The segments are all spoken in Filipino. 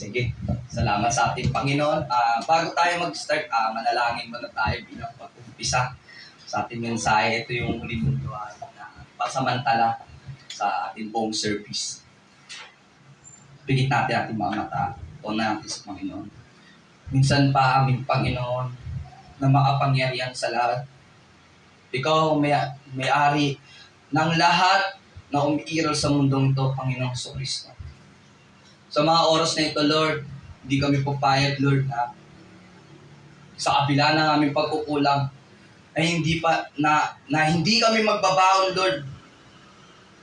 Sige, salamat sa ating Panginoon. Bago tayo mag-start, manalangin muna tayo bilang pag-umpisa sa ating mensahe. Ito yung huling munduan na pasamantala sa ating buong service. Pigit natin ating mga mata. Ito natin sa Panginoon. Minsan pa, aming Panginoon, na makapangyarihan sa lahat. Ikaw may-ari ng lahat na umiiral sa mundong ito, Panginoong Kristo. Sa mga oras na ito, Lord, hindi kami papayag, Lord, na sa kabila ng aming pagkukulang, ay hindi kami magbabaon, Lord,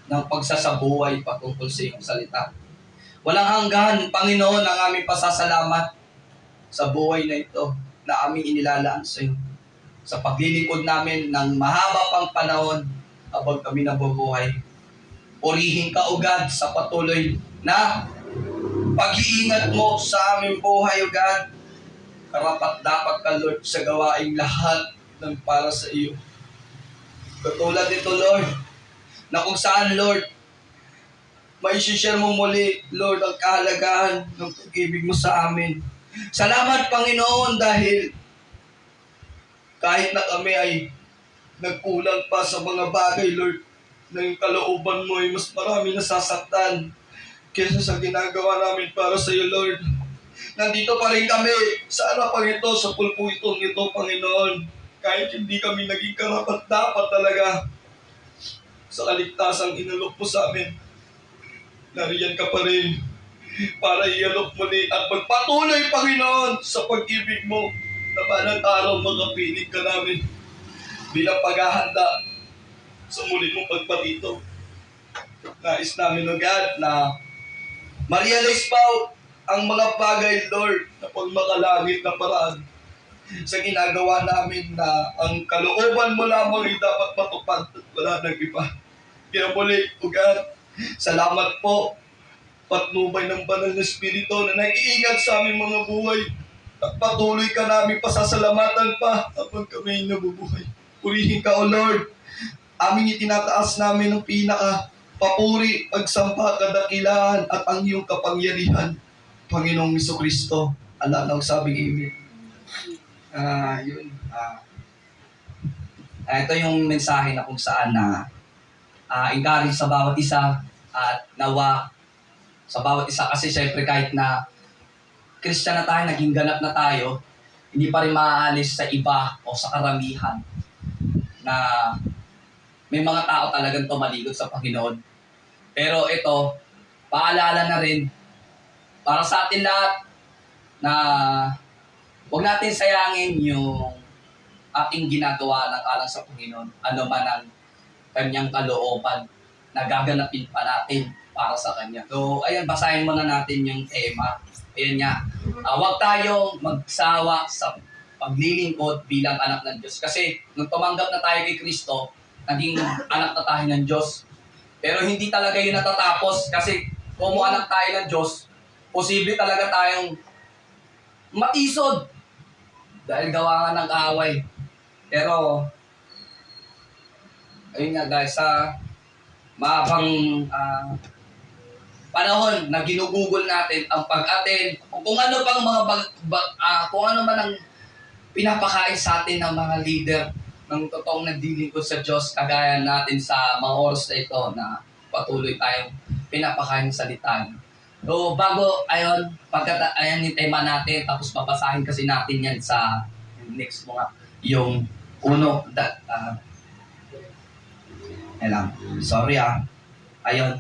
ng pagsasabuhay patungkol sa iyong salita. Walang hanggan, Panginoon, ang aming pasasalamat sa buhay na ito na aming inilalaan sa iyo. Sa paglilingkod namin ng mahaba pang panahon habang kami nabubuhay. Purihin ka, O God, sa patuloy na pag-iingat mo sa aming buhay, O God. Karapat-dapat ka, Lord, sa gawaing lahat ng para sa iyo. Katulad nito, Lord, na kung saan, Lord, mai-share mo muli, Lord, ang kahalagahan ng pag-ibig mo sa amin. Salamat, Panginoon, dahil kahit na kami ay nagkulang pa sa mga bagay, Lord, na yung kalooban mo ay mas marami nasasaktan kaysa sa ginagawa namin para sa iyo, Lord. Nandito pa rin kami sa harapan ito, sa pulpitong ito, Panginoon. Kahit hindi kami naging karapat-dapat talaga sa kaligtasang inalok mo sa amin. Nariyan ka pa rin para ialok muli at magpatuloy, Panginoon, sa pag-ibig mo na balang araw makapiling ka namin bilang paghahanda sa muli mong pagpatito. Nais namin, O God, na ma-realize pa ang mga bagay, Lord, na pagmakalangit na paraan sa ginagawa namin na ang kalooban mo lamang ay dapat matupad at wala nang iba. Kaya muli, O God, salamat po, patnubay ng banal na Espiritu na nag-iingat sa aming mga buhay at patuloy ka namin pasasalamatan pa habang kami nabubuhay. Purihin ka, O Lord. Aming itinataas namin ng papuri, pagsamba, kadakilaan at ang iyong kapangyarihan, Panginoong Kristo. Ala na sabing amen. Ito yung mensahe na kung saan na encourage sa bawat isa at nawa sa bawat isa, kasi syempre kahit na Christian na tayo, naging ganap na tayo, hindi pa rin maaalis sa iba o sa karamihan na may mga tao talagang tumalikod sa Panginoon. Pero ito, paalala na rin para sa atin lahat na huwag natin sayangin yung ating ginagawa ng alang sa Panginoon. Ano man ang kanyang kalooban na gaganapin pa natin para sa Kanya. So, ayan, basahin muna natin yung tema. Ayan nga, huwag tayong magsawa sa paglilingkod bilang anak ng Diyos. Kasi nung tumanggap na tayo kay Kristo, naging anak na tayo ng Diyos. Pero hindi talaga yun natatapos kasi kung anak tayo ng Diyos, posible talaga tayong matisod dahil gawa nga ng kaaway. Pero, ayun nga guys, sa mahabang panahon na ginugugol natin ang pag-attend, kung ano pang mga kung ano man ang pinapakain sa atin ng mga leader ng totoong naglilingkod sa Diyos, kagaya natin sa mga oras na ito na patuloy tayong pinapakain sa salita. So, bago, ayan yung tema natin, tapos papasahin kasi natin yan sa next mga, yung uno, ayun,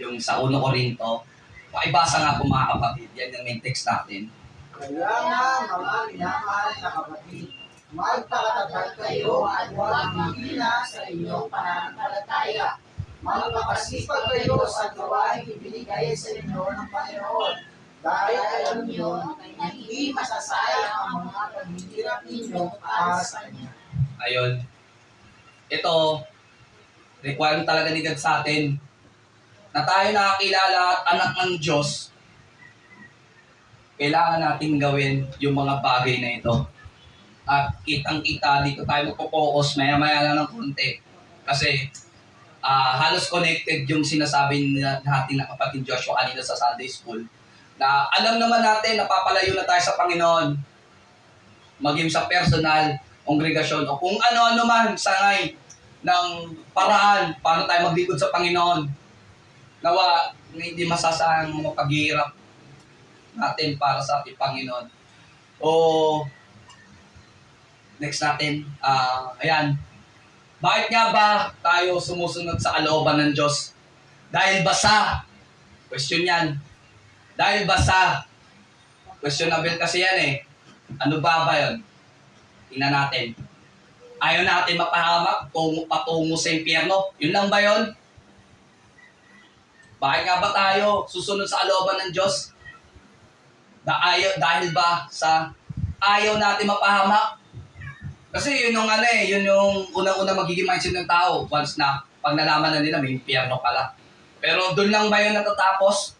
yung sa 1 Corinto, makibasa nga po mga kapatid, yan yung main text natin. Kaya nga, mga minamahal na kapatid, magpakatatag kayo at huwag mahina sa inyong pananampalataya. Magpakasipag kayo sa gawain ibinigay sa inyo ng Panginoon. Dahil alam niyo na hindi masasayang ang mga paghihirap ninyo para sa Kanya. Ayun. Ito, requirement talaga ni God sa atin na tayo nakakilala at anak ng Diyos. Kailangan natin gawin yung mga bagay na ito. At kitang-kita, dito tayo magpo-focus, maya-maya lang ng konti. Kasi halos connected yung sinasabi natin na kapatid Joshua kanina sa Sunday School na alam naman natin, napapalayo na tayo sa Panginoon, maging sa personal, kongregasyon, o kung ano-ano man sangay ng paraan paano tayo maglingkod sa Panginoon. Nawa, hindi masasayang ang paghihirap natin para sa ating Panginoon. O, next natin, ayan, bakit nga ba tayo sumusunod sa kalooban ng Diyos? Dahil ba sa, question yan, dahil ba sa, questionable kasi yan eh, ano ba yun? Tingnan natin. Ayaw natin mapahamak patungo sa impyerno. Yun lang ba yun? Bakit nga ba tayo susunod sa kalooban ng Diyos? Dahil ba sa ayaw natin mapahamak? Kasi yun yung yun yung unang-unang magiging mindset ng tao once na pag nalaman na nila may impyerno pala. Pero doon lang ba yun natatapos?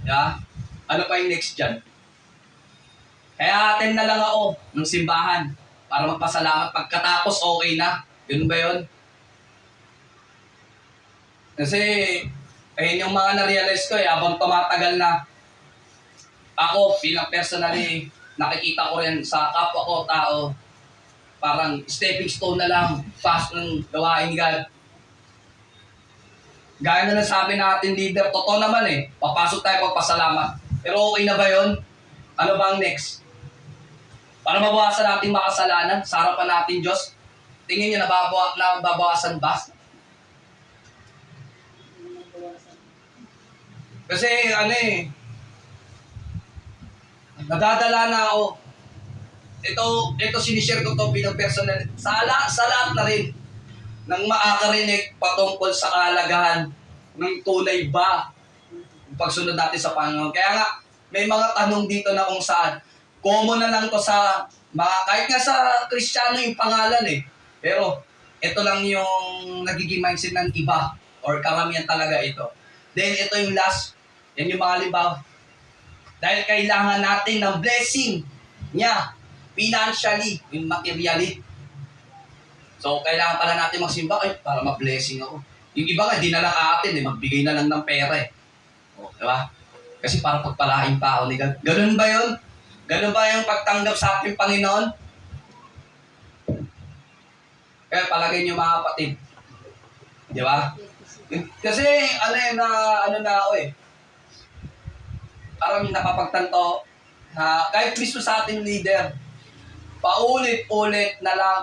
Yeah? Ano pa yung next dyan? Kaya attend na lang ako ng simbahan para magpasalamat. Pagkatapos okay na. Yun ba yun? Kasi ayun yung mga na-realize ko habang tumatagal na ako bilang personally nakikita ko rin sa kapwa ko tao parang stepping stone na lang fast ng gawain ni God. Gaya na nasabi natin leader, totoo naman papasok tayo pagpasalamat. Pero okay na ba yun? Ano ba ang next? Para mabawasan natin makasalanan sa harapan natin Diyos, tingin niyo nababawasan ba? Kasi nadadala na ako. Ito sinishare ko to bilang personal. Sa lahat na rin ng makakarinig patungkol sa kahalagahan ng tunay ba yung pagsunod natin sa Panginoon. Kaya nga, may mga tanong dito na kung saan. Common na lang to sa mga, kahit nga sa Kristiyano yung pangalan Pero, ito lang yung nagiging mindset ng iba or karamihan talaga ito. Then, ito yung last. Yan yung mga halimbawa. Dahil kailangan natin ng blessing niya financially, yung materially. So, kailangan pala natin magsimba para ma-blessing ako. Yung iba nga, di na lang atin magbigay na lang ng pera O, diba? Kasi para pagpalain pa ako ni God. Ganun ba yun? Ganun ba yung pagtanggap sa ating Panginoon? Kaya palagay niyo mga kapatid. Di ba? Kasi na ako parang napapagtanto na kahit mismo sa ating leader, paulit-ulit na lang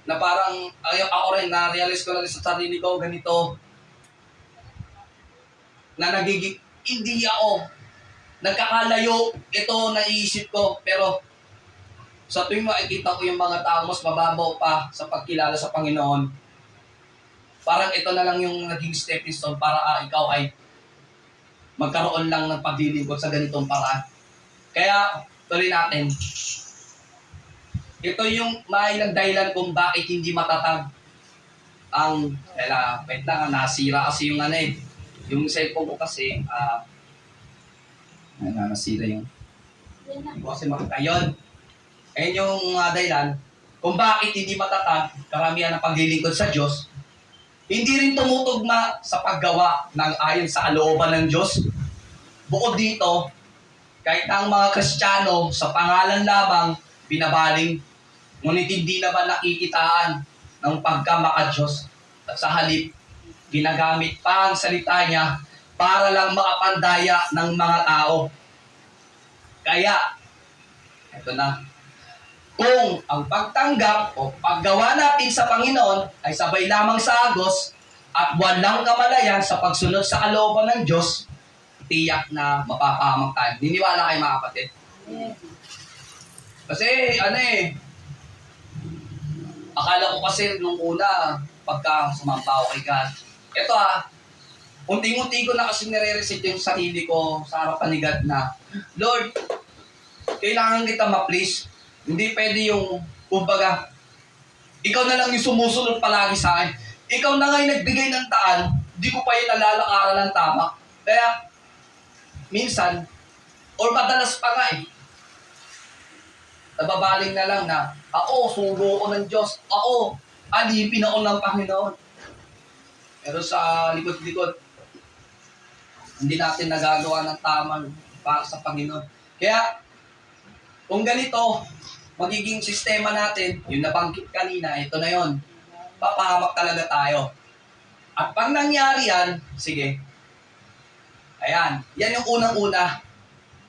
na parang ako rin, na-realize ko na rin sa sarili ko ganito na nagiging hindi ako nagkakalayo ito naiisip ko pero sa tuwing makikita ko yung mga tao mas mababaw pa sa pagkilala sa Panginoon, parang ito na lang yung naging stepping stone para ikaw ay magkaroon lang ng paglilingkod sa ganitong paraan. Kaya tuloy natin. Ito yung mailang dahilan kung bakit hindi matatag ang wait lang, nasira kasi yung yung cellphone ko kasi nasira yung hindi ko kasi makita yun. Ayun yung dahilan kung bakit hindi matatag karamihan ng paglilingkod sa Diyos. Hindi rin tumutugma sa paggawa ng ayon sa kalooban ng Diyos. Bukod dito, kahit ang mga Kristiyano sa pangalan lamang binabaling, ngunit hindi naman nakikitaan ng pagkamaka-Diyos. At sa halip, ginagamit pa ang salita niya para lang makapandaya ng mga tao. Kaya, ito na, kung ang pagtanggap o paggawa natin sa Panginoon ay sabay lamang sa agos at walang kamalayan sa pagsunod sa kalooban ng Diyos, tiyak na mapapahamak tayo. Niniwala kayo mga kapatid? Kasi akala ko kasi nung una, pagka sumamba ako kay God, ito unti-unti ko na kasi nire-receive yung sarili ko sa harapan ni God na, Lord, kailangan kita ma-please. Hindi pwede yung, kumbaga, ikaw na lang yung sumusunod palagi sa akin. Ikaw na nga yung nagbigay ng daan, di ko pa yung nalalakaran ng tama. Kaya, minsan, or madalas pa nga nababaling na lang na, ako, sugo ko ng Diyos. Ako, alipin ako ng Panginoon. Pero sa likod-likod, Hindi natin nagagawa ng tama para sa Panginoon. Kaya, kung ganito, magiging sistema natin, yung nabanggit kanina, ito na yon, papahamak talaga tayo. At pag nangyari yan, sige, ayan, yan yung unang-una,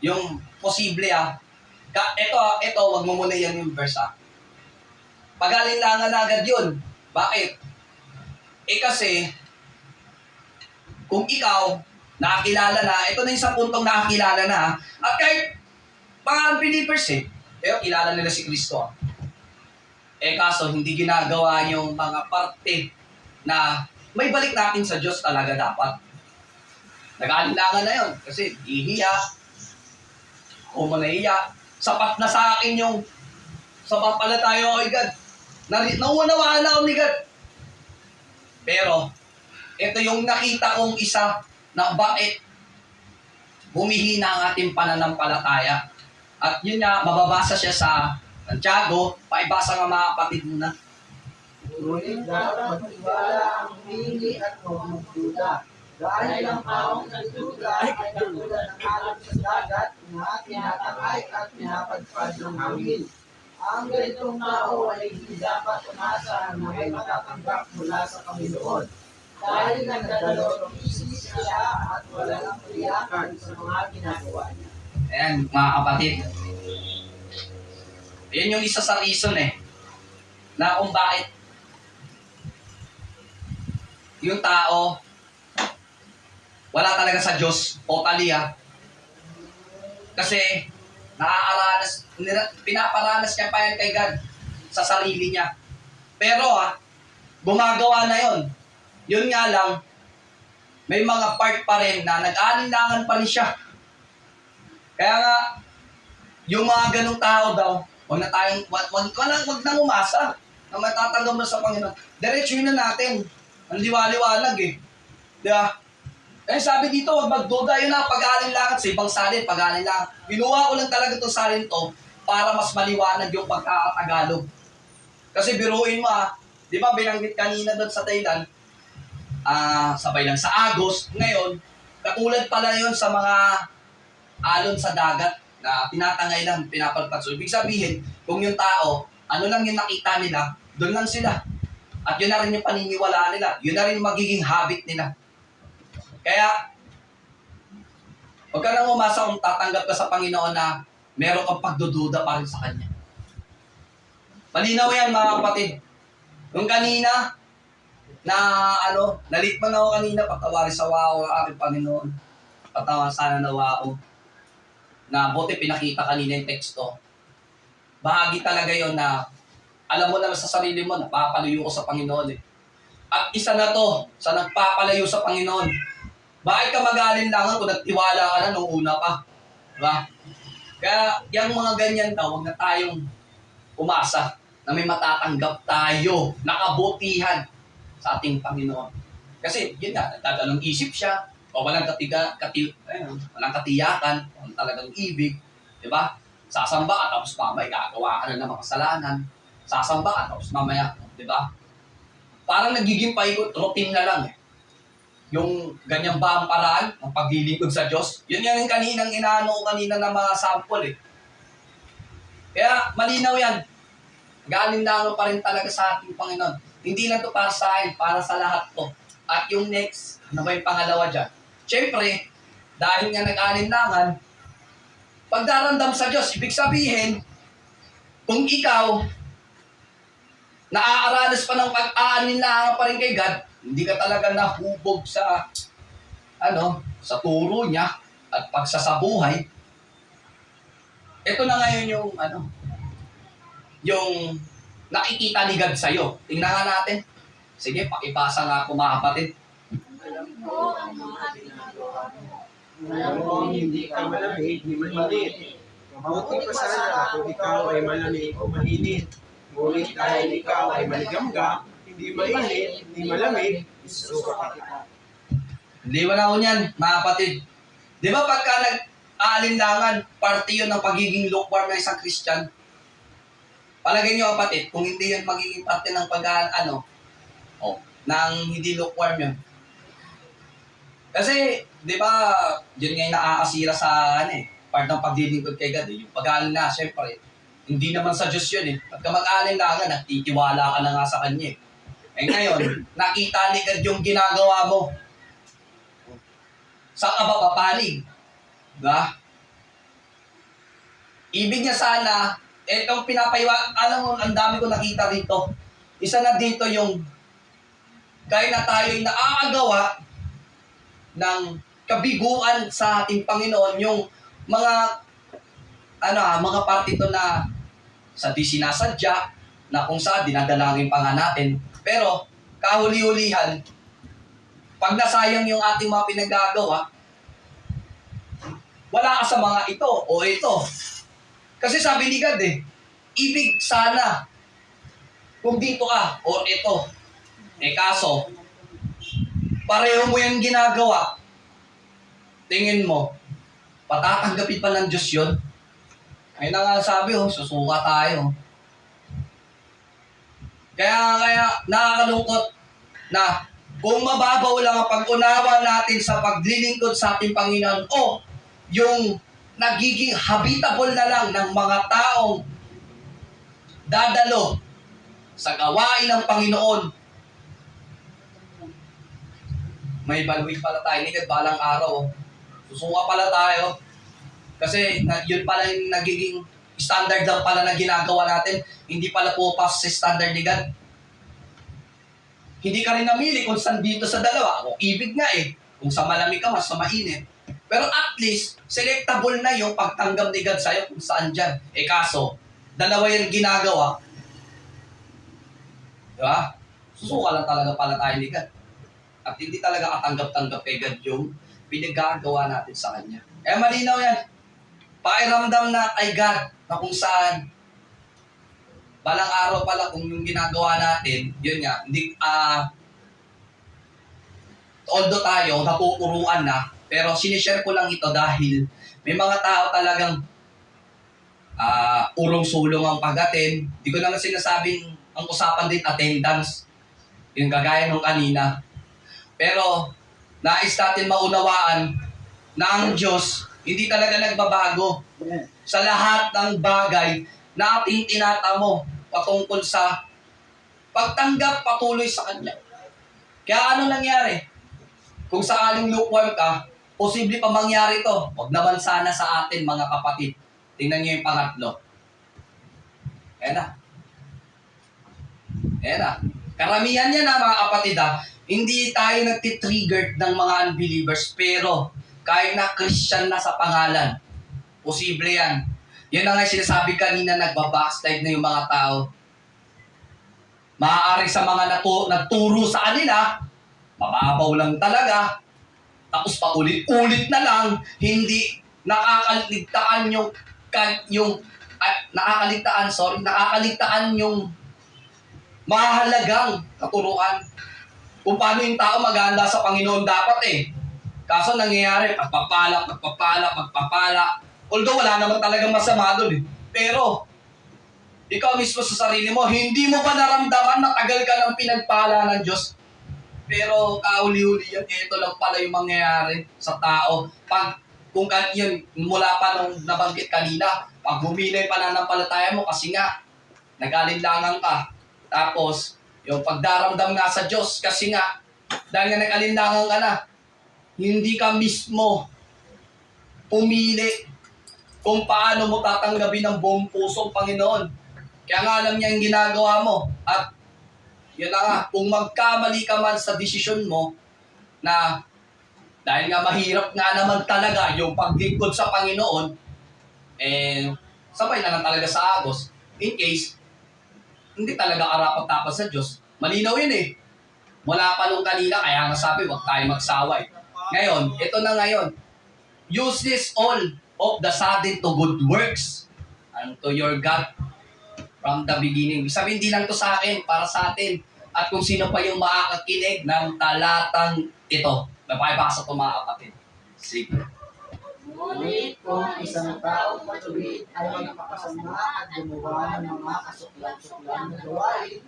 yung posible ito, wag mo muna yan yung verse Pag-alinlangan na agad yun. Bakit? Kasi, kung ikaw, nakakilala na, ito na yung sa puntong nakakilala na, at kahit mga unbelievers pero kilala nila si Kristo. Kaso, hindi ginagawa yung mga parte na may balik natin sa Diyos talaga dapat. Nag-aalinlangan na yun. Kasi, ihiya, o manahiya, sapat na sa akin yung sapat pala tayo kay God. Nauunawaan na ako ni God. Pero, ito yung nakita kong isa na bakit humihina ang ating pananampalataya. At yun nga, mababasa siya sa Santiago, paibasa nga mga kapatid muna. Ngunit dapat magtiwala ang humingi at huwag magduda. Dahil ang taong nagduda ay katulad ng alon sa dagat na tinatangay at pinapadpad ng hangin. Ang ganitong tao ay hindi dapat umasa na may matatanggap mula sa Panginoon. Dahil nagdadalawang isip siya at walang kaliyakan sa mga ginagawa niya. Ayan, mga kapatid. Ayan yung isa sa reason na kung bakit yung tao wala talaga sa Diyos, totally Kasi pinaparanas niya pa yan kay God sa sarili niya. Pero gumagawa na yon. Yun nga lang, may mga part pa rin na nag-alinlangan pa rin siya. Kaya nga, yung mga ganong tao daw, wag nang umasa na matatanggap mo sa Panginoon. Diretsuhin na natin. Ang liwaliwanag Di ba? Sabi dito, wag magduda. Yun na, pag-aalinlangan sa ibang salin, pag-aalinlangan. Binuha ko lang talaga itong salin to para mas maliwanag yung pagkakatagalog. Kasi biruin mo di ba binanggit kanina doon sa Thailand, sabay lang sa Agos. Ngayon, katulad pala yun sa mga alon sa dagat na tinatangay lang, pinapalpat. So, ibig sabihin, kung yung tao, ano lang yung nakita nila, doon lang sila. At yun na rin yung paniniwalaan nila. Yun na rin yung magiging habit nila. Kaya, huwag ka nang umasa kung tatanggap ka sa Panginoon na meron kang pagdududa pa rin sa Kanya. Malinaw yan, mga kapatid. Yung kanina, nalikman ako kanina, patawari sa wao ang aking Panginoon. Patawa sana na wao. Na buti pinakita kanina yung teksto. Bahagi talaga yon na alam mo naman sa sarili mo, napapalayo ko sa Panginoon At isa na to sa nagpapalayo sa Panginoon. Bakit ka mag-aalinlangan kung nagtiwala ka na nung una pa? Diba? Kaya yung mga ganyan daw, huwag na tayong umasa na may matatanggap tayo, nakabutihan sa ating Panginoon. Kasi yun nga, nagdadalong isip siya, o walang walang katiyakan, walang talagang ibig, di ba? Sasamba ka, tapos mamaya gagawa ka na ng mga kasalanan. Sasamba ka, tapos mamaya, di ba? Parang nagiging paikot, routine na lang Yung ganyang ba ang paraan ng paglilingkod sa Diyos? Yun yung kaninang inaano ko kanina ng mga sample Kaya malinaw yan. Nag-aalinlangan pa rin talaga sa ating Panginoon. Hindi lang to para sa akin, para sa lahat to. At yung next, ano ba yung pangalawa dyan? Siyempre, dahil nga nag-aalinlangan, pagdarandam sa Diyos, ibig sabihin, kung ikaw, naaaranas pa ng pag-aalinlangan pa rin kay God, hindi ka talaga nahubog sa sa turo niya at pagsasabuhay. Ito na ngayon yung nakikita ni God sa'yo. Tingnan nga natin. Sige, pakibasa nga ako mga kapatid. Alam ko ang mga ginagawa mo. Alam ko hindi ka malamig, ni mainit. Mabuti pa sana kung ikaw ay malamig o mainit. Ngunit dahil ikaw ay maligamgam, hindi mainit, hindi malamig, isusuka kita. Hindi wala ko niyan, mga kapatid. Di ba pagka nag-aalinlangan, parte yun ng pagiging lukewarm ng isang Christian? Palagay niyo kapatid, kung hindi yun magiging parte ng ng hindi lukewarm yun. Kasi, di ba, yun nga yung nakakasira sa, part ng paglilingkod kay God, yung pag-aalin na, syempre, hindi naman sa Diyos yun At ka mag-aalin na nga, nagtitiwala ka na nga sa Kanya ngayon, nakita ni God yung ginagawa mo. Saan ka ba papalig? Diba? Ibig niya sana, itong alam mo, ang dami ko nakita rito. Isa na dito yung, gaya na tayo'y naaagawa ng kabiguan sa ating Panginoon, yung mga mga parte ito na sa di sinasadya, na kung saan dinadalangin pa nga natin. Pero, kahuli-hulihan, pag nasayang yung ating mga pinagagawa, wala ka sa mga ito o ito. Kasi sabi ni God ibig sana kung dito ka o ito. Kaso, pareho mo yung ginagawa. Tingin mo, patatanggapin pa ng Diyos yun? Ayun na nga sabi, susuka tayo. Kaya nakakalungkot na kung mababaw lang ang pag-unawa natin sa paglilingkod sa ating Panginoon o yung nagiging habitable na lang ng mga taong dadalo sa gawain ng Panginoon. May baluin pala tayo, nigad balang araw. Susuka pala tayo. Kasi yun pala yung nagiging standard lang pala na ginagawa natin. Hindi pala pupasok sa standard ni God. Hindi ka rin namili kung saan dito sa dalawa. O ibig nga kung sa malamig ka, mas sa mainit. Pero at least, selectable na yung pagtanggap ni God sa'yo kung saan dyan. Kaso, dalawa yung ginagawa. Diba? Susuka lang talaga pala tayo ni God. At hindi talaga katanggap-tanggap kay God yung pinagagawa natin sa Kanya. Malinaw yan. Pairamdam na kay God na kung saan balang araw pala kung yung ginagawa natin, yun nga, hindi, although tayo, napupuruan na, pero sinishare ko lang ito dahil may mga tao talagang urong-sulong ang pag-attend. Di ko naman sinasabing ang usapan din attendance, yung kagaya nung kanina. Pero, nais natin maunawaan na ang Diyos, hindi talaga nagbabago sa lahat ng bagay na ating tinatamo patungkol sa pagtanggap patuloy sa Kanya. Kaya ano nangyari? Kung sakaling lukewarm ka, posible pa mangyari ito. Huwag naman sana sa atin mga kapatid. Tingnan niyo yung pangatlo. Ayan na. Karamihan yan mga kapatid hindi tayo nagtitrigger ng mga unbelievers, pero kahit na Christian na sa pangalan, posible yan. Yan na nga sinasabi kanina, nagbabackslide na yung mga tao. Maaari sa mga nagturo sa kanila, mababaw lang talaga, tapos paulit-ulit na lang, hindi nakakaligtaan nakakaligtaan yung mahalagang katuruan. Kung paano yung tao maghahanda sa Panginoon dapat Kaso nangyayari, pagpapala. Although wala naman talagang masama doon Pero, ikaw mismo sa sarili mo, hindi mo ba naramdaman na tagal ka ng pinagpala ng Diyos? Pero kauli-uli yan, ito lang pala yung mangyayari sa tao. Kung yun, mula pa nung nabanggit kanina, pag bumili pananampalataya mo kasi nga, nag-alinlangan ka. Tapos, yung pagdaramdam nga sa Diyos kasi nga, dahil nga nag-alinlangan ka na, hindi ka mismo pumili kung paano mo tatanggapin ng buong puso ang Panginoon. Kaya nga alam niya yung ginagawa mo. At yun na nga, kung magkamali ka man sa desisyon mo, na dahil nga mahirap nga naman talaga yung paglingkod sa Panginoon, sabay na lang talaga sa agos. In case, hindi talaga karapat-dapat sa Diyos. Malinaw yun Mula pa nung kanina, kaya nga sabi, huwag tayo magsaway. Ngayon, ito na ngayon. Useless all of the sudden to good works unto your God from the beginning. Sabi, hindi lang to sa akin, para sa atin. At kung sino pa yung makakakinig ng talatang ito. Napakibasa ito mga kapatid. Sige. Ngunit kung isang taong matuwid ay magpakasama at gumawa ng mga kasuklan-suklan na gawain,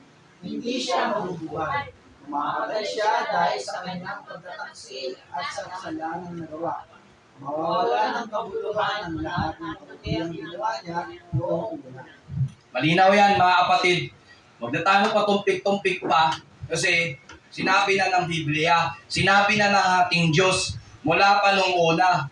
hindi siya mabubuhay. Mamamatay siya dahil sa kanyang pagtataksil at sa kasalanang nagawa. Mawawala ng kabuluhan ng lahat ng kabutihang ginawa niya noong una. Malinaw yan mga kapatid. Huwag na tayo patumpik-tumpik pa kasi sinabi na ng Biblia, sinabi na ng ating Diyos mula pa nung una.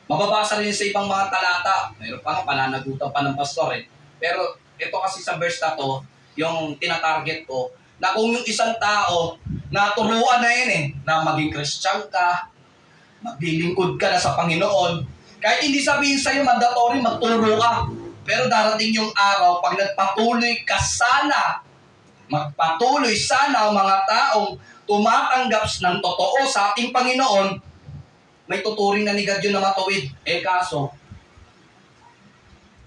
Mababasa rin sa ibang mga talata. Mayroon pa nga pananagutan pa ng pastor eh. Pero ito kasi sa verse na to, yung tinatarget ko, na kung yung isang tao, naturuan na yun eh, na maging Christian ka, maglilingkod ka na sa Panginoon, kahit hindi sabihin sa'yo mandatory, magturo ka. Pero darating yung araw, pag nagpatuloy ka sana, magpatuloy sana ang mga taong tumatanggap ng totoo sa ating Panginoon, may tuturing na ni God yun na matuwid. Eh kaso,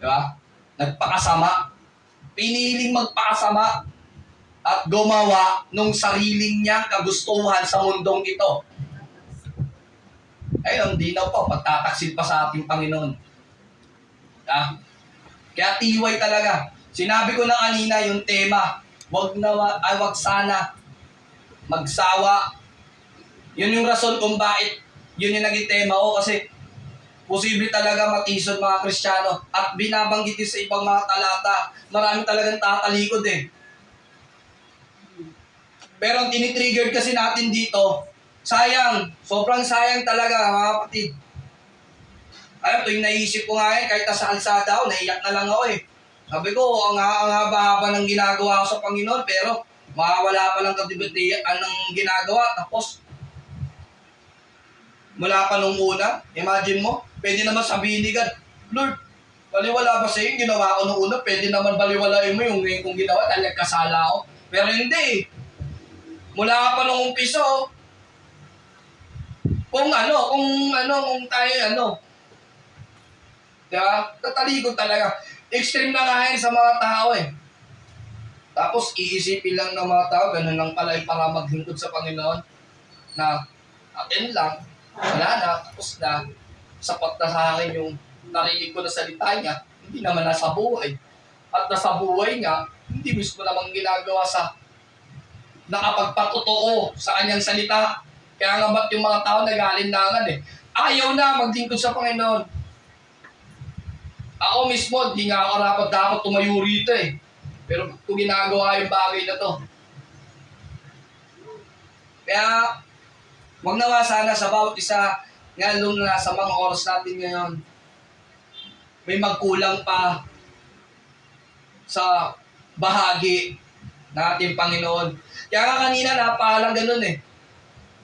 di ba? Nagpakasama. Piniling magpakasama at gumawa nung sariling niyang kagustuhan sa mundong ito. Ayun, di na po, pagtataksil pa sa ating Panginoon. Ah, kaya tiway talaga. Sinabi ko na kanina yung tema, wag sana magsawa. Yun yung rason kung bakit yun yung naging tema ko kasi posible talaga matison mga Kristiyano. At binabanggit din sa ibang mga talata, marami talagang tatalikod eh. Pero ang tinitrigger kasi natin dito, sayang, sobrang sayang talaga mga kapatid. Alam, ito yung naisip ko nga kahit nasa kalsada ako, naiyak na lang ako eh. Sabi ko, ang haba-haba ng ginagawa ko sa Panginoon, pero mawawala pa lang kadibitian ng ginagawa. Tapos, mula pa nung una, imagine mo, pwede naman sabihin ni God, Lord, baliwala ba sa'yo yung ginawa ko nung una? Pwede naman baliwalain mo yung ngayon kong ginawa dahil nagkasala ako. Pero hindi eh. Mula pa nung umpisa, kung tayo, diba? Tatalikod talaga. Extreme na nga yan sa mga tao eh. Tapos iisipin lang ng mga tao, ganun lang pala yung para maglingkod sa Panginoon na atin lang, wala na, tapos na, sapat na sa akin yung narinig ko na salita niya, hindi naman nasa buhay. At nasa buhay nga, hindi mismo namang ginagawa sa nakapagpatotoo sa kanyang salita. Kaya nga ba't yung mga tao nag-aalinlangan eh. Ayaw na maglingkod sa Panginoon. Ako mismo, di nga ako dapat tumayo rito eh. Pero kung ginagawa yung bagay na to. Kaya, wag nawa sana sa bawat isa, nga na sa mga oras natin ngayon, may magkulang pa sa bahagi na ating Panginoon. Kaya nga kanina napahalaga nun eh.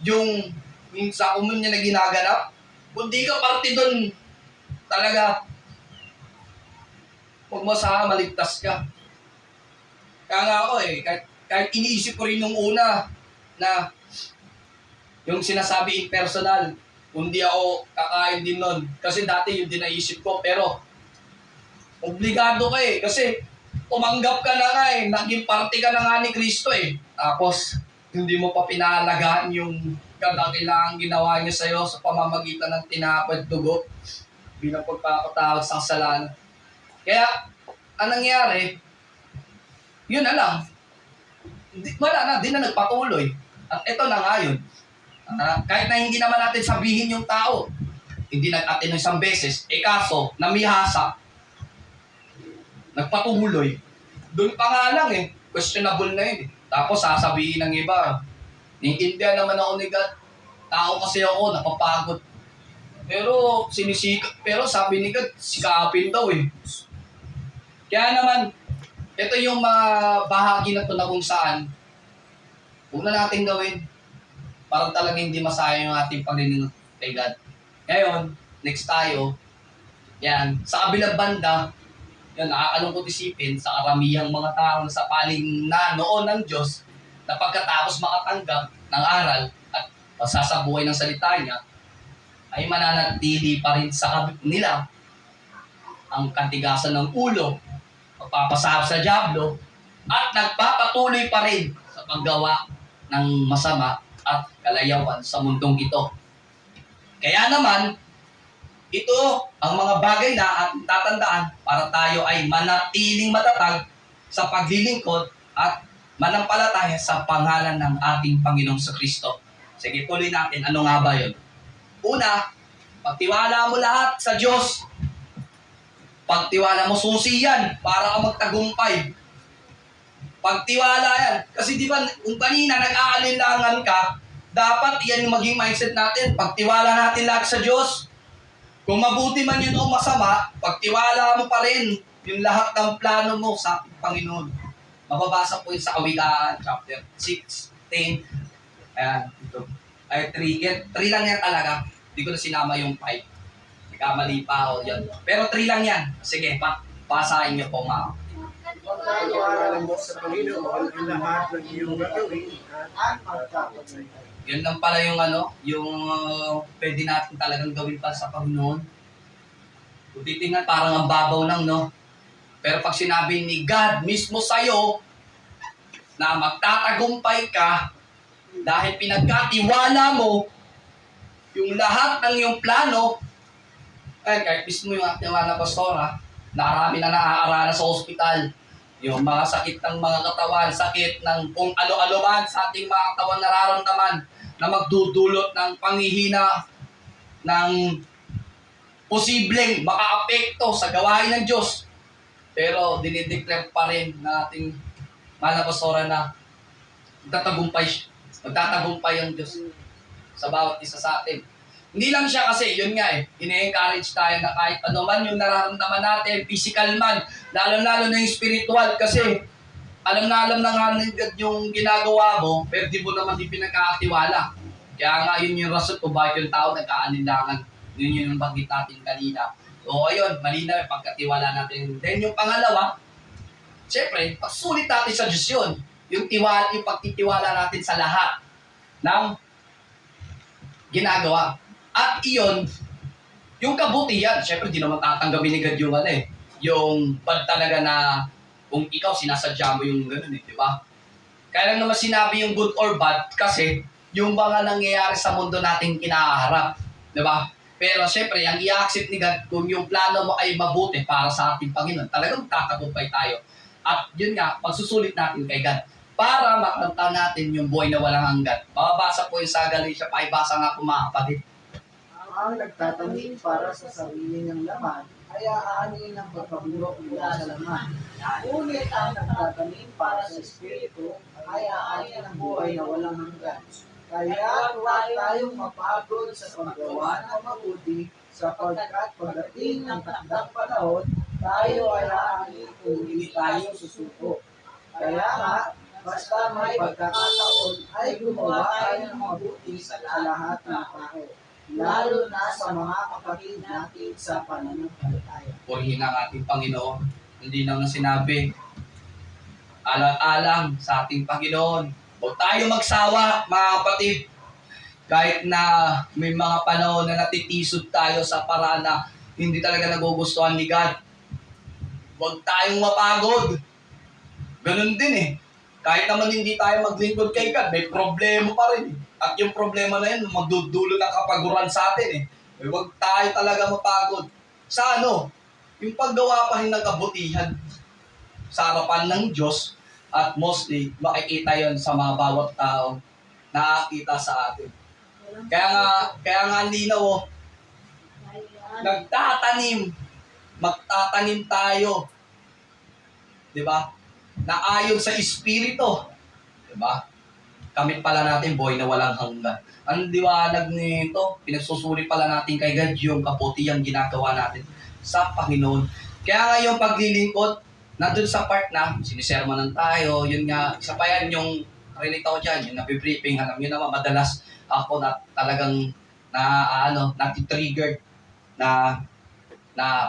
Yung sa komunya na ginaganap, kung di ka parte dun, talaga, huwag mo sa maligtas ka. Kaya nga ako eh, kahit iniisip ko rin nung una na yung sinasabi impersonal, kundi ako kakain din nun. Kasi dati yung dinaisip ko, pero obligado ka eh. Kasi tumanggap ka na nga eh, naging parte ka na nga ni Kristo eh. Tapos, hindi mo pa pinahalagaan yung kailangan ginawa niya sa'yo sa pamamagitan ng tinapad dugo bilang pagpapatawag sa kasalanan. Kaya, anong nangyari, yun na lang. Wala na, di na nagpatuloy. At ito na nga yun. Kahit na hindi naman natin sabihin yung tao, hindi nag-attend ng isang beses, kaso, namihasa, nagpatuloy. Doon pa nga lang eh, questionable na yun eh. Tapos sasabihin ng iba, naiintindihan naman ako ni God, tao kasi ako, napapagod. Pero sabi ni God, sikapin daw eh. Kaya naman, ito yung mga bahagi na ito na kung saan, huwag na natin gawin. Parang talagang hindi masayang yung ating paglilingkod kay God. Ngayon, next tayo, yan, sa kabilang banda, yan, nakakalungkot isipin sa karamihang mga tao sa paling na noon ng Diyos na pagkatapos makatanggap ng aral at masasabuhay ng salita niya, ay mananatili pa rin sa nila ang katigasan ng ulo, pagpapasahap sa dyablo, at nagpapatuloy pa rin sa paggawa ng masama at kalayawan sa mundong ito. Kaya naman, ito ang mga bagay na ating tatandaan para tayo ay manatiling matatag sa paglilingkod at manampalataya sa pangalan ng ating Panginoong Kristo. Sige, tuloy natin. Ano nga ba yun? Una, pagtiwala mo lahat sa Diyos. Pagtiwala mo, susi yan para ka magtagumpay. Pagtiwala yan. Kasi di ba, kung kanina nag-aalinlangan ka, dapat yan yung maging mindset natin. Pagtiwala natin lahat sa Diyos. Kung mabuti man yun o masama, pagtiwala mo pa rin yung lahat ng plano mo sa ating Panginoon. Mababasa po yun sa Kawikaan, chapter 6:10. Ayan, ito. Ay, 3 lang yan talaga. Hindi ko na sinama yung 5. Nagkamali pa ako yan. Pero 3 lang yan. Sige, basahin niyo po mga. Pagkakawalan mo sa Panginoon ang lahat ng iyong gagawin at magkakaroon. Yun lang pala yung yung pwede natin talagang gawin pa sa Panginoon. Kung titingnan, parang ang babaw lang, no? Pero pag sinabi ni God mismo sa'yo na magtatagumpay ka dahil pinagkatiwala mo yung lahat ng iyong plano, kahit mismo yung ating mga pastora, marami na naaarala sa ospital, yung mga sakit ng mga katawan, sakit ng kung ano-ano man sa ating mga katawan nararamdaman na magdudulot ng panghihina, ng posibleng makaapekto sa gawain ng Diyos. Pero dinideclare pa rin na ating mahal na pastora na magtatagumpay ang Diyos sa bawat isa sa atin. Hindi lang siya kasi, yun nga ine-encourage tayo na kahit ano man yung nararamdaman natin, physical man, lalo-lalo na yung spiritual, kasi alam na nga ng God yung ginagawa mo, pero di mo naman di pinagkakatiwala. Kaya nga yun yung rason kung bakit yung tao nagkaalinlangan. Yun yung banggit natin kanina. So ayun, malinaw yung pagkatiwala natin. Then yung pangalawa, syempre, pagsulit natin sa Diyos yun. Yung pagtitiwala natin sa lahat ng ginagawa. At iyon, yung kabutihan, syempre di naman tatanggapin ni God yung yung bad talaga na kung ikaw sinasadya mo yung gano'n di ba? Kaya lang naman sinabi yung good or bad kasi yung mga nangyayari sa mundo nating kinaharap, di ba? Pero syempre, ang i-accept ni God kung yung plano mo ay mabuti para sa ating Panginoon, talagang tatagumpay tayo. At yun nga, pagsusulit natin kay God para makanta natin yung buhay na walang hanggan. Mababasa po yung sa Galatia, paibasa nga po mga kapatid. Ang nagtatanim para sa sarili ng laman ay aanin ng pagkaburok mula sa laman. Ngunit ang nagtatanim para sa Espiritu ay aanin ng buhay na walang hanggan. Kaya huwag tayong mapagod sa paggawa ng mabuti sapagkat pagdating ng takdang panahon, tayo ay aanin kung hindi tayo susuko. Kaya nga, basta may pagkakataon ay gumawa tayo ng mabuti sa lahat ng tao, lalo na sa mga kapatid natin sa pananampalataya. Purihin ang ating Panginoon. Hindi naman sinabi, alang-alang sa ating Panginoon. Huwag tayo magsawa, mga kapatid. Kahit na may mga panahon na natitisod tayo sa paraan na hindi talaga nagugustuhan ni God. Huwag tayong mapagod. Ganun din Kahit naman hindi tayo maglingkod kay God, may problema pa rin At yung problema na yun, magdudulo ng kapaguran sa atin Huwag tayo talaga mapagod. Sa yung paggawa pa rin ng kabutihan sa harapan ng Diyos, at mostly, makikita yon sa mga bawat tao na nakakita sa atin. Kaya nga linaw, magtatanim tayo. Di ba? Na ayon sa Espiritu. Di ba? Kamit pala natin, buhay na walang hanggan. Ang liwanag nito, pinagsusuri pala natin kay God yung kabutihang ginagawa natin sa Panginoon. Kaya nga yung paglilingkod, nandun sa part na sinisermonan tayo, yun nga, isa pa yan yung relate ako dyan, yung nabibriefing, alam yun naman, madalas ako na talagang nati-trigger na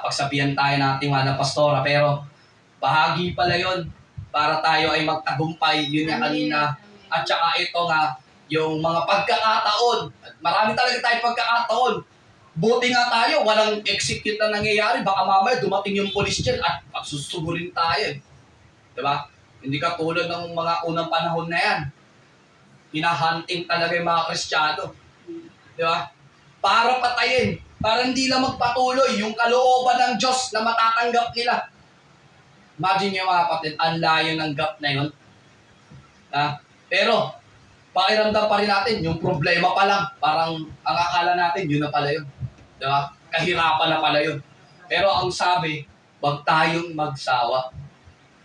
pagsabihan tayo natin mga pastora, pero bahagi pala yun para tayo ay magtagumpay, yun nga kanina. At saka ito nga, yung mga pagkakataon, marami talaga tayong pagkakataon. Buti nga tayo, walang execute na nangyayari. Baka mamaya dumating yung police dyan at pagsusugurin tayo. Diba? Hindi ka tulad ng mga unang panahon na yan. Hinahunting talaga yung mga Kristiyano. Diba? Para patayin. Para hindi lang magpatuloy yung kalooban ng Diyos na matatanggap nila. Imagine nyo mga kapatid, ang layo ng gap na yun. Pero, pakiramdam pa rin natin, yung problema pa lang, parang ang akala natin, yun na pala yun. Diba? Kahirapan na pala yun. Pero ang sabi, wag tayong magsawa.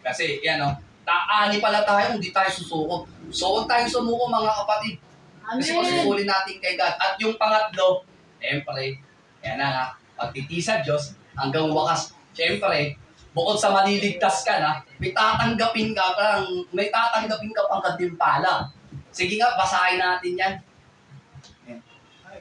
Kasi, yan o, taani pala tayo, hindi tayo susuko. So, huwag tayong sumuko mga kapatid. Kasi pasusulin natin kay God. At yung pangatlo, siyempre, yan na nga, pagtitiis sa Diyos, hanggang wakas, siyempre, bukod sa maliligtas ka na, may tatanggapin ka pang gantimpala. Sige nga, basahin natin yan.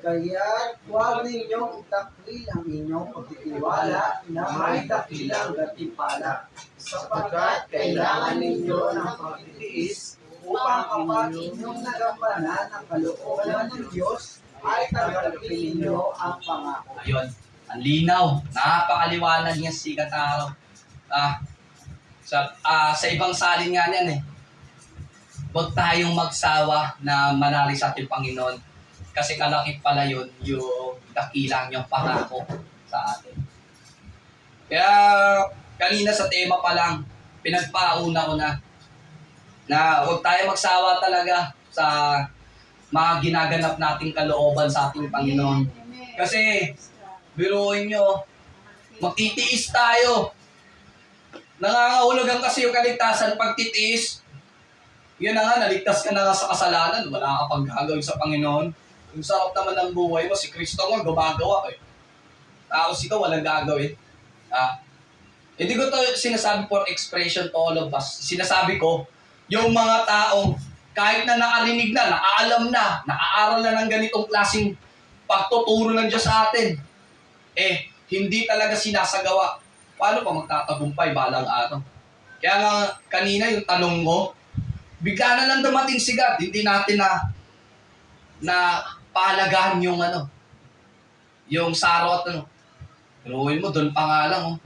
Kaya huwag ninyong itakwil ang inyong pagtitiwala na may dakilang gantimpala, sapagkat kailangan ninyo ng pagtitiis upang kapag inyong nagampanan ang kalooban ng Diyos, ay tanggapin ninyo ang pangako. Ayun, ang linaw, napakaliwanag niya sikat na araw. Sa ibang salin nga niyan huwag tayong magsawa na manali sa ating Panginoon. Kasi kalakip pala yun, yung dakilang niyang pangako sa atin. Kaya kanina sa tema pa lang, pinagpauna ko na huwag tayo magsawa talaga sa mga ginaganap nating kalooban sa ating Panginoon. Kasi, biruin nyo, magtitiis tayo. Nangangahulugan kasi yung kaligtasan pagtitiis. Yun na nga, naligtas ka na nga sa kasalanan, wala ka pang gagawin sa Panginoon. Yung sarap naman ng buhay mo, si Kristo nga gumagawa eh. Tapos ikaw walang gagawin. Hindi ko to sinasabi for expression to all of us. Sinasabi ko, yung mga taong kahit na nakarinig na, nakaalam na, naaaral na ng ganitong klaseng pagtuturo ng Diyos sa atin, hindi talaga sinasagawa. Paano pa magtatagumpay balang araw? Kaya nga kanina yung tanong mo, bigla na lang dumating si God, hindi natin na pahalagahan yung yung sarot Ruin mo, doon pa nga lang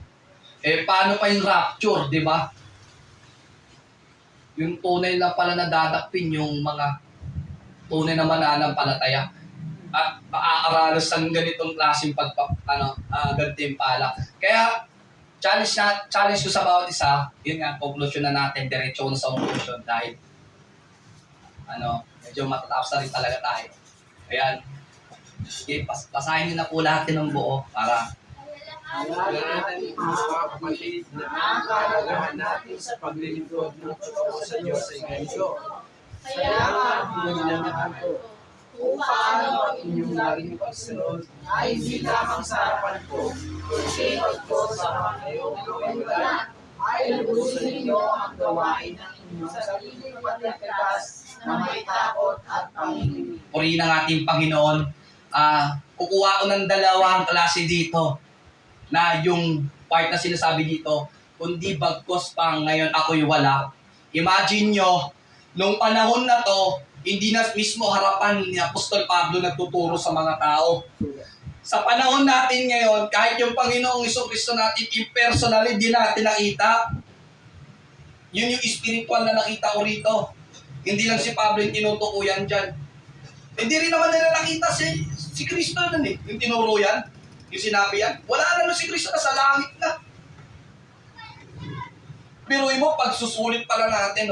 paano pa yung rapture, di ba? Yung tunay na pala nadadakpin yung mga tunay na mananampalataya. At maaaralos ang ganitong klaseng gantimpala. Kaya, challenge ko sa bawat isa, yun nga, conclusion na natin, diretso na sa conclusion dahil medyo matatapos na rin talaga tayo. Ayan. Okay, basahin niyo na po lahat ng buo para Kaya natin mga kapatid na ang kahalagahan natin sa paglilingkod ng totoo sa Diyos ay ganito. Kaya nga, hinangaan ko, kung paano ang inyong laging pagsunod ay hindi lamang sa harapan ko, kundi ito sa mga ngayong wala, ay lubusin ninyo ang gawain ng inyong sariling pagkakatas na may takot at pangingin. purihin ang ating Panginoon. Kukuha ko ng dalawang klase dito na yung part na sinasabi dito, kundi bagkos pa ngayon ako'y wala. Imagine nyo, nung panahon na to, hindi na mismo harapan ni Apostol Pablo nagtuturo sa mga tao. Sa panahon natin ngayon, kahit yung Panginoong Jesucristo natin impersonally, hindi natin nakita. Yun yung spiritual na nakita ko rito. Hindi lang si Pablo yung tinutukuyan dyan. Hindi rin naman nila nakita si Kristo nun yung tinuro yan, yung sinabi yan. Wala na si Kristo na sa langit na. Biruin mo, pagsusulit pala natin,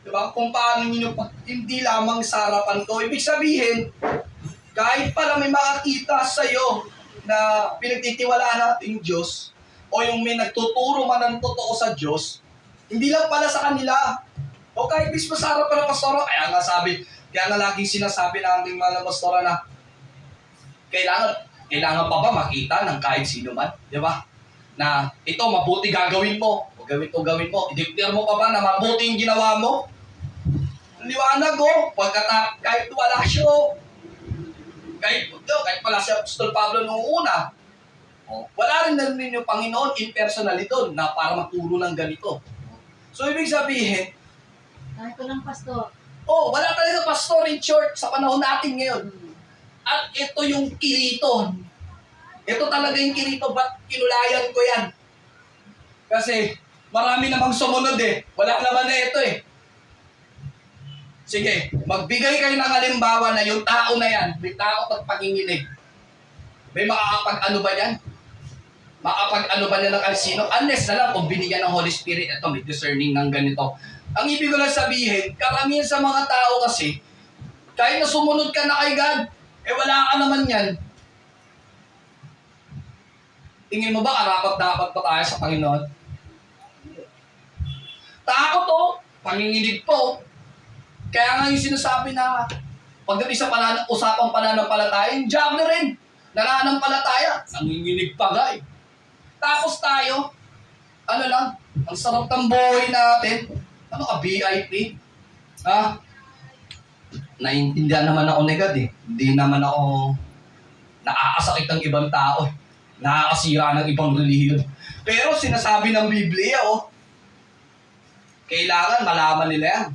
diba? Kung paano nyo, hindi lamang sa harapan ko. Ibig sabihin, kahit pala may makakita sa'yo na pinagtitiwalaan natin Diyos, o yung may nagtuturo man ng totoo sa Diyos, hindi lang pala sa kanila. O kahit mismo sa harapan ng pastora, kaya nga laging sinasabi namin mga pastora na kailangan pa ba makita ng kahit sino man, di ba? Na ito, mabuti gagawin mo, o gawin mo, i-declare mo pa ba na mabuti yung ginawa mo? Liwanag kahit wala siya, kahit wala si Apostol Pablo noong una, wala rin na rin yung Panginoon impersonally doon na para maturo ng ganito. So, ibig sabihin, Kahit ko lang, pastor. wala talaga pastor in church sa panahon natin ngayon. At ito yung kirito. Ito talaga yung kirito, ba't kinulayan ko yan? Kasi marami namang sumunod Wala naman na ito Sige, magbigay kayo ng halimbawa na yung tao na yan, may tao at panginginig. May makakapag-ano ba yan? Makakapag-ano ba niya ng alsino? Unless na lang kung binigyan ng Holy Spirit, ito may discerning ng ganito. Ang ibig ko lang sabihin, karamihan sa mga tao kasi, kahit na sumunod ka na kay God, wala ka naman yan. Tingin mo ba karapat-dapat pa tayo sa Panginoon? Takot panginginig po. Kaya nga yung sinasabi na pagdating sa usapang pananampalataya, yung job na rin, nananampalataya, nanginginig pa nga eh. Tapos tayo, ano lang, ang sarap ng buhay natin. Ano ka, VIP? Ha? Naiintindihan naman ako ni God eh. Hindi naman ako nakakasakit ng ibang tao eh. Nakakasira ng ibang relihiyon. Pero sinasabi ng Biblia kailangan malaman nila yan.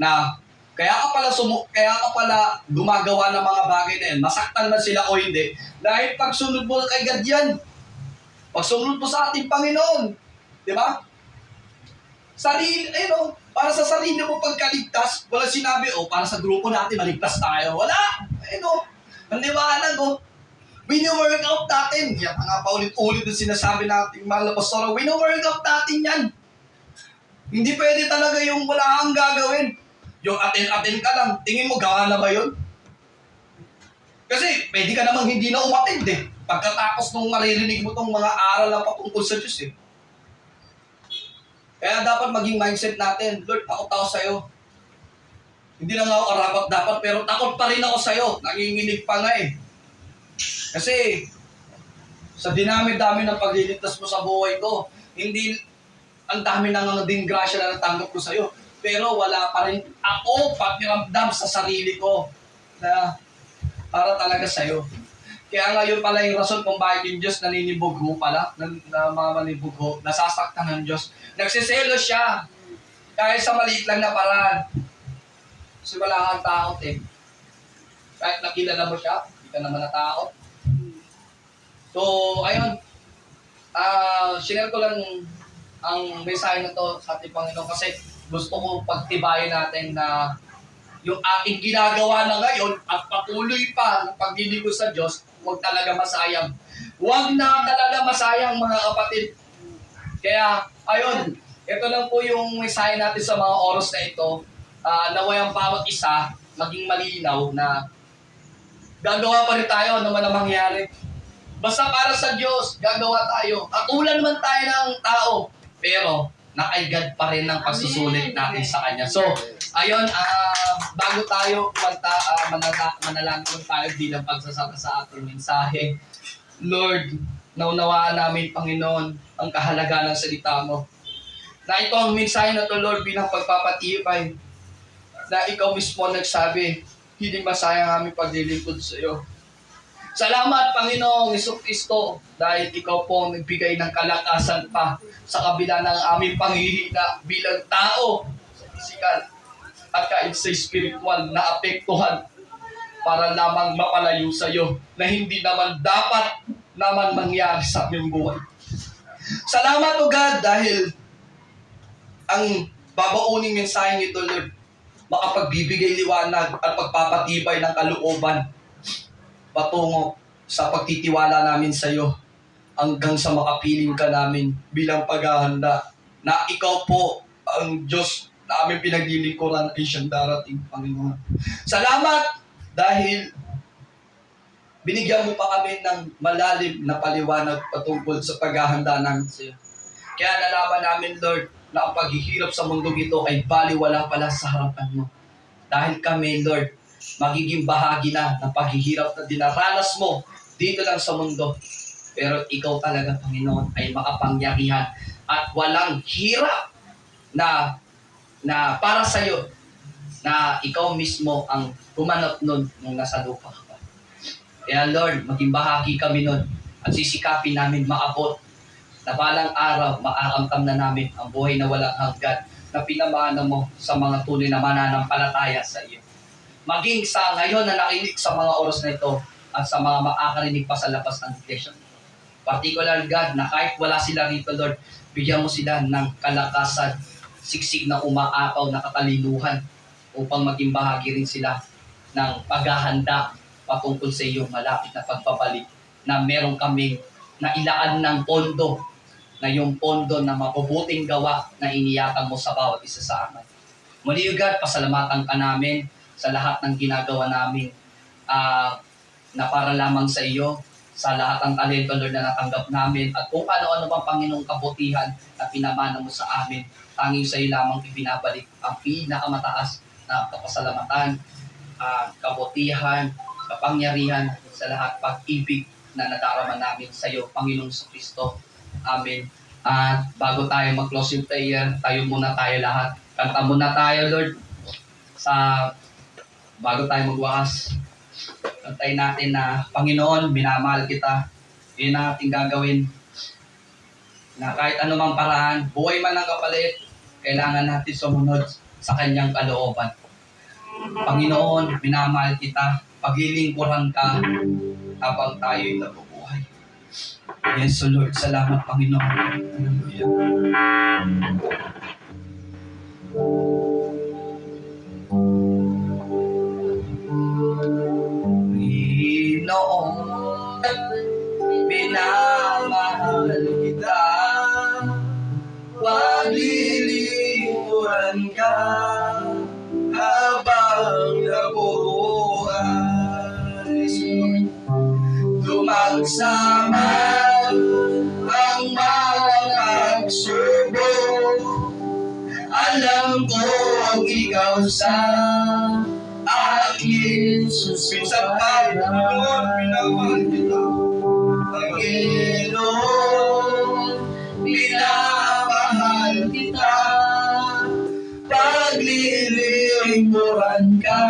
Na kaya ka pala gumagawa ng mga bagay na yan. Masaktan man sila o hindi. Dahil pagsunod mo kay God yan. Pagsunod mo sa ating Panginoon. Di ba? Para sa sarili mo pagkaligtas, wala sinabi, para sa grupo natin, maligtas tayo. Wala! Ang liwanag, wino-workout natin. Yan nga paulit-ulit na sinasabi natin, mahal na pastora, wino-workout natin yan. Hindi pwede talaga yung wala kang gagawin. Yung atin-atin ka lang, tingin mo, gawa na ba yun? Kasi, pwede ka namang hindi na umatid pagkatapos nung maririnig mo tong mga aral na patungkol sa Diyos Kaya dapat maging mindset natin, Lord, takot ako sa'yo. Hindi lang ako karapat-dapat, pero takot pa rin ako sa'yo. Nanginginig pa nga Kasi, sa dinami-dami ng pagliligtas mo sa buhay ko, hindi, ang dami nang din grasya na natanggap ko sa'yo. Pero wala pa rin ako pakiramdam sa sarili ko na para talaga sa'yo. Kaya ngayon pala yung rason kung bakit yung Diyos naninibugho pala, namamanibugho, nasasaktan ng Diyos. Nagsiselos siya. Kahit sa maliit lang na paraan. Kasi wala kang takot Kahit nakilala mo siya, hindi ka naman natakot. So, ayun. Share ko lang ang mensahe na to sa ating Panginoon kasi gusto ko pagtibayin natin na yung ating ginagawa na ngayon at patuloy pa ng paglilingkod sa Diyos, huwag talaga masayang. Huwag na talaga masayang mga kapatid. Kaya, ayun, ito lang po yung mensahe natin sa mga oras na ito. Naway ang bawat isa maging malinaw na gagawa pa rin tayo ano man ang mangyari. Basta para sa Diyos, gagawa tayo. Katulad man tayo ng tao, pero nakaigad pa rin ng pagsusulit natin sa Kanya. So, ayun, bago tayo manalangin tayo bilang pagsasaka sa ating mensahe. Lord, naunawaan namin, Panginoon, ang kahalagaan ng salita mo. Na ito ang mensahe na to, Lord, bilang pagpapatibay. Na ikaw mismo nagsabi, hindi masayang aming paglilingkod sa iyo. Salamat, Panginoong Jesucristo, dahil ikaw po ang nagbigay ng kalakasan pa sa kabila ng aming panghihina bilang tao sa pisikal at kahit sa spiritual na apektuhan para lamang mapalayo sa iyo na hindi naman dapat naman mangyari sa aming buhay. Salamat, O God, dahil ang babauning mensahe nito, Lord, makapagbibigay liwanag at pagpapatibay ng kalooban patungo sa pagtitiwala namin sa iyo hanggang sa makapiling ka namin bilang paghahanda na ikaw po ang Diyos na aming pinaglilingkuran ay siyang darating, Panginoon. Salamat dahil binigyan mo pa kami ng malalim na paliwanag patungkol sa paghahanda namin sa iyo. Kaya nalaman namin, Lord, na ang paghihirap sa mundong ito ay baliwala pala sa harapan mo. Dahil kami, Lord, magiging bahagi na ng paghihirap na dinaranas mo dito lang sa mundo. Pero ikaw talaga, Panginoon, ay makapangyarihan at walang hirap na para sa iyo na ikaw mismo ang gumanap nun nung nasa lupa ka pa. Kaya Lord, maging bahagi kami nun at sisikapin namin maabot na balang araw maakamtam na namin ang buhay na walang hanggan na pinamana mo sa mga tunay na mananampalataya sa iyo. Maging sa ngayon na nakinig sa mga oras na ito at sa mga makakarinig pa sa labas ng iglesia. Particular, God, na kahit wala sila rito, Lord, bigyan mo sila ng kalakasan, siksik na umaapaw na katalinuhan upang maging bahagi rin sila ng paghahanda patungkol sa iyong malapit na pagbabalik na meron kaming nailaan ng pondo na yung pondo na mabubuting gawa na iniyakan mo sa bawat isa sa amin. Muli, O God, pasalamatan ka namin sa lahat ng ginagawa namin na para lamang sa iyo, sa lahat ng talento, Lord, na natanggap namin, at kung ano-ano bang Panginoong kabutihan na pinamana mo sa amin, tanging sa iyo lamang ibinabalik ang pinakamataas na kapasalamatan, kabutihan, kapangyarihan, sa lahat pag-ibig na nadarama namin sa iyo, Panginoong Kristo. Amen. At bago tayo mag-closing prayer, tayo lahat. Kanta muna tayo, Lord, bago tayo magwakas. Kantayin natin na, Panginoon, minamahal kita. Yun ang ating gagawin. Na kahit anumang paraan, buhay man ang kapalit, kailangan natin sumunod sa kanyang kalooban. Panginoon, minamahal kita. Paglilingkuran ka habang tayo'y nabubuhay. Yes, so Lord, salamat, Panginoon. Hallelujah. Panginoon, minamahal kita. Paglilingkuran ka habang nabubuhay. Dumagsama ang mga pagsubok. Alam ko ikaw sa akin susubayan. Panginoon, minamahal kita. Panginoon, minamahal kita. Paglilingkuran ka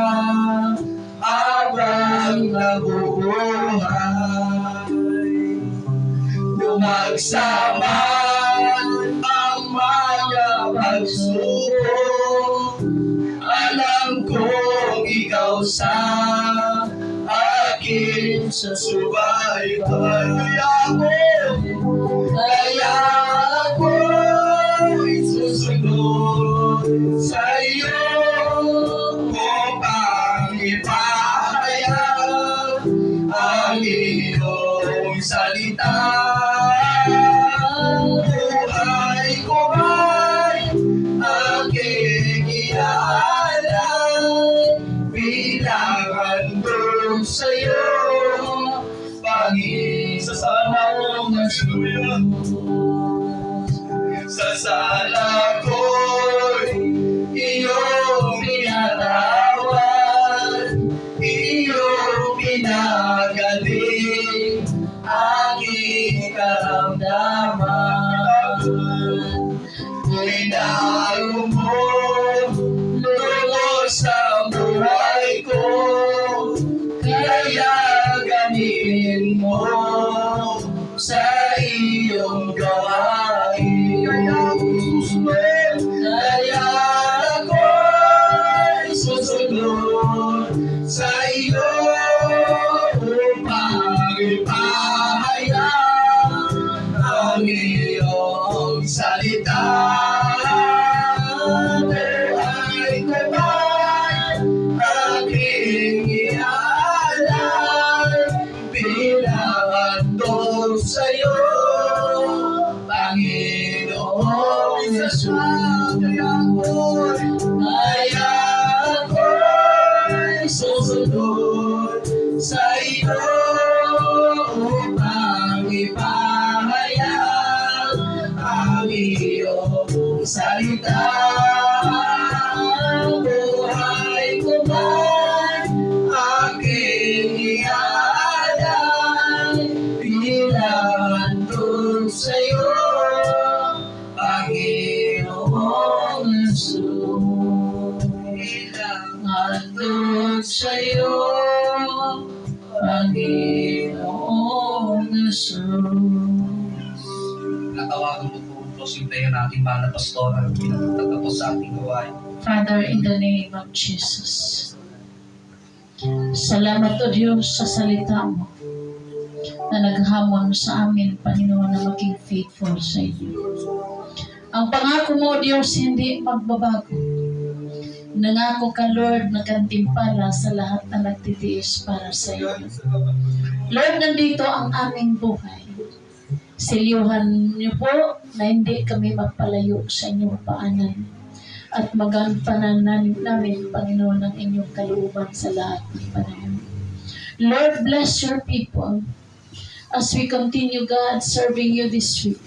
habang nabubuhay. Dumagsama ang mga pagsubok. Alam kong ikaw sa akin susubay. Kaya ako'y susunod sa iyo upang ipahayag ang iyong salita. Buhay ko ba'y aking iaalay bilang handog sa iyo, Panginoon, sa sana mong nasuya. Sa sala ko'y iyong pinatawad, iyong pinagaling aking karamdaman. Kung naroon mo lubos sa buhay ko, kaya ganin mo sa iyong gawain. Kaya ako'y susunod sa iyo upang ipahayag ang iyong salita. Buhay ko ba'y aking iaalay bilang handog sa iyo, Panginoong Yesus. Kaya ako'y susunod sa iyo upang ipahayag ang iyong salita. Buhay ko ba'y aking iaalay bilang handog sa iyo, Panginoong Yesus. Bilang handog sa iyo, Panginoong Yesus. Natawagan mo po closing prayer natin, Mana Pastora, pinagtatapos sa ating gawain. Father, in the name of Jesus, salamat o Diyos sa salita mo na naghamon sa amin, Panginoon, na maging faithful sa iyo. Ang pangako mo, Diyos, hindi magbabago. Nangako ka, Lord, na gantimpala sa lahat na nagtitiis para sa iyo. Lord, nandito ang aming buhay. Silyuhan niyo po na hindi kami magpalayo sa inyong paanan at magampanan namin, Panginoon, ang inyong kalooban sa lahat ng panahon. Lord, bless your people as we continue, God, serving you this week.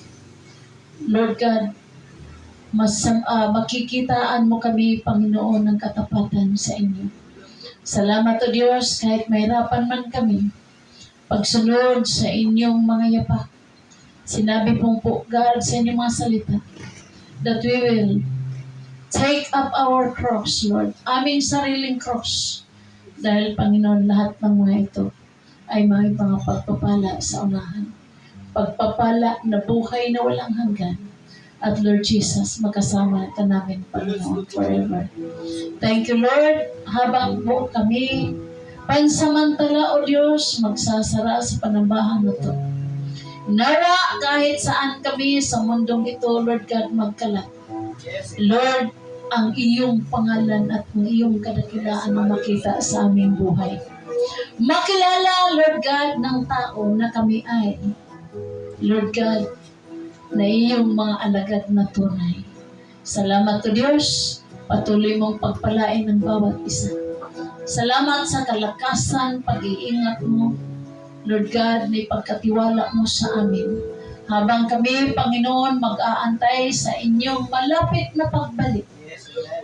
Lord God, makikitaan mo kami, Panginoon, ng katapatan sa inyo. Salamat, O Diyos, kahit mahirapan man kami, pagsunod sa inyong mga yapak. Sinabi pong po, God, sa inyong mga salita, that we will take up our cross, Lord, aming sariling cross. Dahil, Panginoon, lahat ng mga ito ay may mga pagpapala sa unahan. Pagpapala na buhay na walang hanggan. At Lord Jesus, magkasama ka namin, Panginoon, forever. Thank you, Lord. Habang po kami pansamantala, O Diyos, magsasara sa panambahan na ito. Nawa kahit saan kami sa mundong ito, Lord God, magkalat. Lord, ang iyong pangalan at ang iyong kadakilaan na makita sa aming buhay. Makilala, Lord God, ng tao na kami ay, Lord God, na iyong mga alagad na tunay. Salamat, O Diyos, patuloy mong pagpalain ng bawat isa. Salamat sa kalakasan, pag-iingat mo, Lord God, na ipagkatiwala mo sa amin. Habang kami, Panginoon, mag-aantay sa inyong malapit na pagbalik.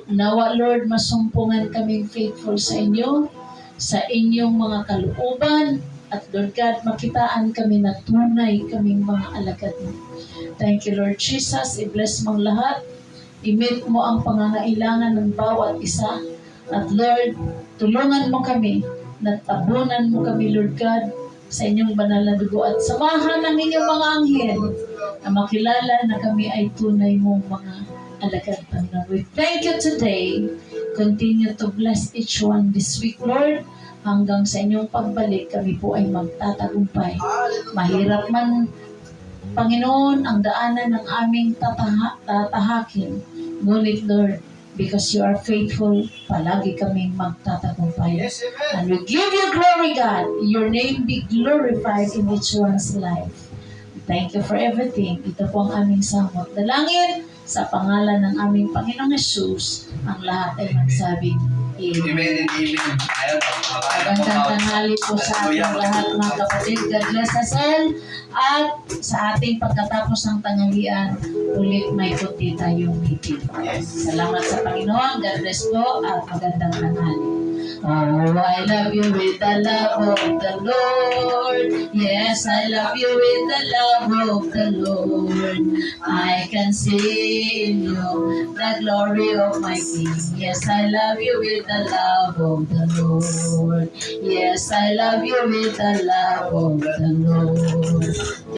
Nawa, Lord, masumpungan kaming faithful sa inyo, sa inyong mga kalooban, at Lord God, makitaan kami na tunay kaming mga alagad mo. Thank you, Lord Jesus. I-bless mong lahat. I-meet mo ang pangangailangan ng bawat isa. At Lord, tulungan mo kami, natabunan mo kami, Lord God, sa inyong banal na dugo at samahan ng inyong mga anghel na makilala na kami ay tunay mong mga alagad, Panginoon. We thank you today. Continue to bless each one this week, Lord. Hanggang sa inyong pagbalik, kami po ay magtatagumpay. Mahirap man, Panginoon, ang daanan ng aming tatahakin. Ngunit, Lord, because you are faithful, palagi kaming magtatagumpay. And we give you glory, God. Your name be glorified in each one's life. Thank you for everything. Ito po ang aming samot. Dalangin sa pangalan ng aming Panginoong Jesus, ang lahat ay magsabing Amen. Amen and amen. Ayun, Magandang tanghali po sa ating lahat, mga kapatid. God bless us all. At sa ating pagkatapos ng tanghalian, ulit may puti tayong meeting. Salamat sa Panginoon. God bless po at magandang tanghali. Oh, I love you with the love of the Lord. Yes, I love you with the love of the Lord. I can see in you the glory of my King. Yes, I love you with the love of the Lord. Yes, I love you with the love of the Lord.